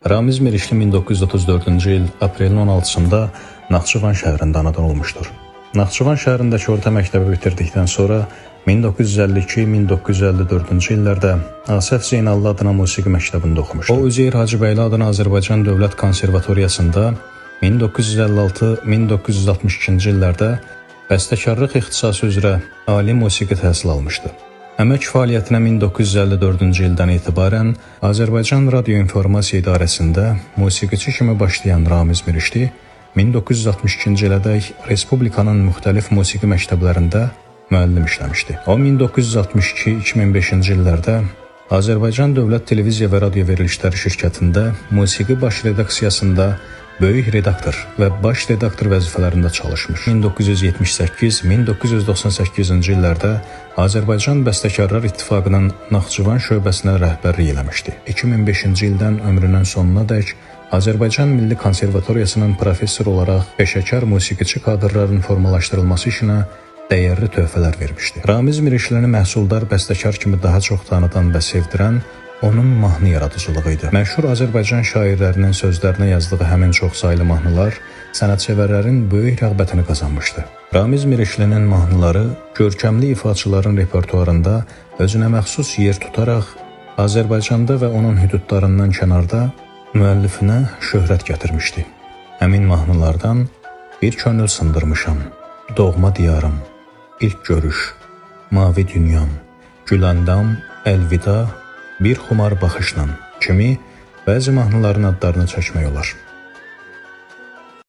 Ramiz Mirişli 1934-cü il aprelin 16-sında Naxçıvan şəhərində anadan olmuşdur. Naxçıvan şəhərindəki orta məktəbi bitirdikdən sonra 1952-1954-cü illərdə Asəf Zeynallı adına musiqi məktəbində oxumuşdur. O, Üzeyir Hacıbəyli adına Azərbaycan Dövlət Konservatoriyasında 1956-1962-ci illərdə bəstəkarlıq ixtisası üzrə ali musiqi təhsil almışdı. Əmək fəaliyyətinə 1954-cü ildən etibarən Azərbaycan Radio İnformasiya İdarəsində musiqiçi kimi başlayan Ramiz Mirişli 1962-ci ilədək Respublikanın müxtəlif musiqi məktəblərində müəllim işləmişdi. O, 1962-2005-ci illərdə Azərbaycan Dövlət Televiziya və Radio Verilişləri şirkətində musiqi baş redaksiyasında böyük redaktor və baş redaktor vəzifələrində çalışmış. 1978-1998-ci illərdə Azərbaycan Bəstəkarlar İttifaqının Naxçıvan şöbəsinə rəhbərlik eləmişdi. 2005-ci ildən ömrünün sonunadək Azərbaycan Milli Konservatoriyasının professor olaraq peşəkar musiqiçi kadrların formalaşdırılması işinə dəyərli töhfələr vermişdi. Ramiz Mirişlini məhsuldar bəstəkar kimi daha çox tanıdan və sevdirən onun mahnı yaradıcılığı idi. Məşhur Azərbaycan şairlərinin sözlərinə yazdığı həmin çoxsaylı mahnılar sənətsevərlərin böyük rəğbətini qazanmışdı. Ramiz Mirişlinin mahnıları görkəmli ifaçıların repertuarında özünə məxsus yer tutaraq Azərbaycanda və onun hüdudlarından kənarda müəllifinə şöhrət gətirmişdi. Həmin mahnılardan Bir könül sındırmışam, Doğma diyarım, İlk görüş, Mavi dünyam, Güləndam, Əlvida, Bir xumar baxışla kimi bəzi mahnıların adlarını çəkmək olar.